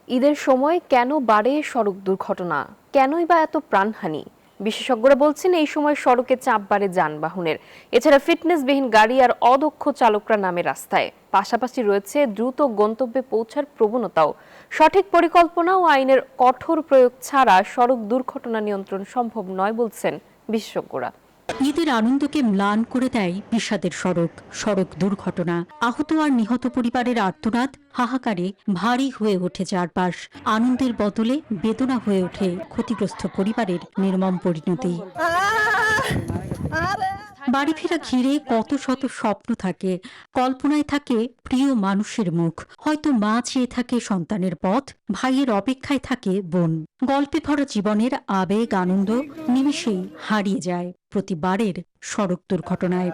ঈদের সময় কেন বাড়ে সড়ক দুর্ঘটনা, কেনই বা এত প্রাণহানি? বিশেষজ্ঞরা বলছেন এই সময় সড়কে চাপ বাড়ে যানবাহনের। এছাড়া ফিটনেসবিহীন গাড়ি আর অদক্ষ চালকরা নামে রাস্তায়। পাশাপাশি রয়েছে দ্রুত গন্তব্যে পৌঁছার প্রবণতাও। সঠিক পরিকল্পনা ও আইনের কঠোর প্রয়োগ ছাড়া সড়ক দুর্ঘটনা নিয়ন্ত্রণ সম্ভব নয় বলছেন বিশেষজ্ঞরা। ঈদের আনন্দকে ম্লান করে দেয় বিষাদের সড়ক দুর্ঘটনা। আহত আর নিহত পরিবারের আর্তনাদ, হাহাকারে ভারী হয়ে ওঠে চারপাশ। আনন্দের বদলে বেদনা হয়ে ওঠে ক্ষতিগ্রস্ত পরিবারের নির্মম পরিণতি। বাড়ি ফেরা ঘিরে কত শত স্বপ্ন থাকে, কল্পনায় থাকে প্রিয় মানুষের মুখ, হয়তো মা চেয়ে থাকে সন্তানের পথ, ভাইয়ের অপেক্ষায় থাকে বোন। গল্পে ভরা জীবনের আবেগ আনন্দ নিমেষেই হারিয়ে যায় প্রতিবারের সড়ক দুর্ঘটনায়।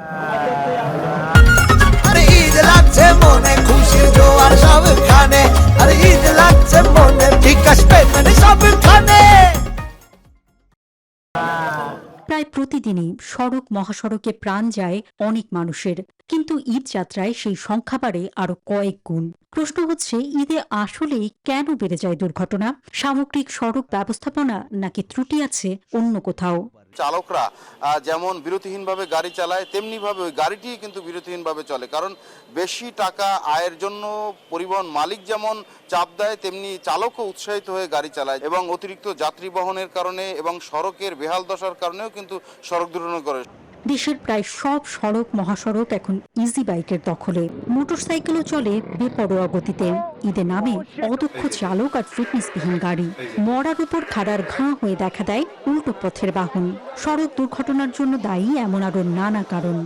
ঈদ লাগছে মনে, খুশির জোয়ার সবখানে, আরে ঈদ লাগছে মনে, বিকাশ পেমেন্ট সবখানে। প্রায় প্রতিদিনই সড়ক মহাসড়কে প্রাণ যায় অনেক মানুষের, কিন্তু ঈদ যাত্রায় সেই সংখ্যা বাড়ে আরো কয়েক গুণ। প্রশ্ন হচ্ছে, ঈদে আসলেই কেন বেড়ে যায় দুর্ঘটনা? সামগ্রিক সড়ক ব্যবস্থাপনা নাকি ত্রুটি আছে অন্য কোথাও? চালকরা যেমন বিরতিহীনভাবে গাড়ি চালায়, তেমনি ভাবে ওই গাড়িটি কিন্তু বিরতিহীনভাবে চলে। কারণ বেশি টাকা আয়ের জন্য পরিবহন মালিক যেমন চাপ দেয়, তেমনি চালকও উৎসাহিত হয়ে গাড়ি চালায় এবং অতিরিক্ত যাত্রী বহনের কারণে এবং সড়কের বেহাল দশার কারণেও কিন্তু সড়ক দুর্ঘটনা করে। দেশের প্রায় সব সড়ক মহাসড়ক এখন ইজি বাইকের দখলে। মোটরসাইকেলও চলে বেপরোয়া গতিতে। ঈদে নামে অদক্ষ চালক আর ফিটনেসবিহীন গাড়ি। মরার উপর খাড়ার ঘাঁ হয়ে দেখা দেয় উল্টো পথের বাহন। সড়ক দুর্ঘটনার জন্য দায়ী এমন আরো নানা কারণ।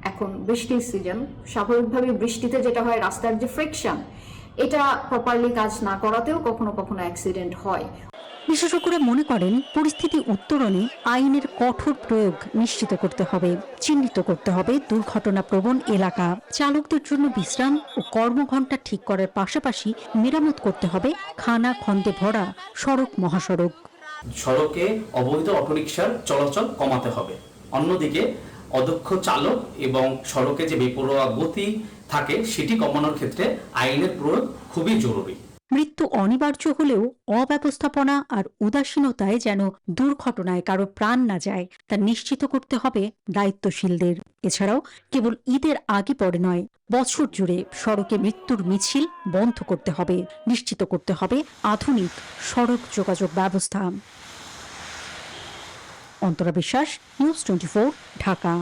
এখন বৃষ্টির সিজন, স্বাভাবিকভাবে বৃষ্টিতে যেটা হয়, রাস্তার যে ফ্রিকশন, এটা প্রপারলি কাজ না করাতেও কখনো কখনো অ্যাক্সিডেন্ট হয়। বিশেষজ্ঞরা মনে করেন, পরিস্থিতি উত্তরণে আইনের কঠোর প্রয়োগ নিশ্চিত করতে হবে। চিহ্নিত করতে হবে দুর্ঘটনা প্রবণ এলাকা, চালকদের জন্য বিশ্রাম ও কর্মঘণ্টা ঠিক করার পাশাপাশি মেরামত করতে হবে খানা খন্দে ভরা সড়ক মহাসড়ক। সড়কে অবৈধ অটোরিকশার চলাচল কমাতে হবে। অন্যদিকে অদক্ষ চালক এবং সড়কে যে বেপরোয়া গতি থাকে সেটি কমানোর ক্ষেত্রে আইনের প্রয়োগ খুবই জরুরি। মৃত্যু অনিবার্য হলেও অব্যবস্থাপনা আর উদাসীনতায় যেন দুর্ঘটনায় কারো প্রাণ না যায় তা নিশ্চিত করতে হবে দায়িত্বশীলদের। এছাড়াও কেবল ঈদের আগে পরে নয়, বছর জুড়ে সড়কে মৃত্যুর মিছিল বন্ধ করতে হবে, নিশ্চিত করতে হবে আধুনিক সড়ক যোগাযোগ ব্যবস্থা। অন্তরা বিশ্বাস, নিউজ 24, ঢাকা।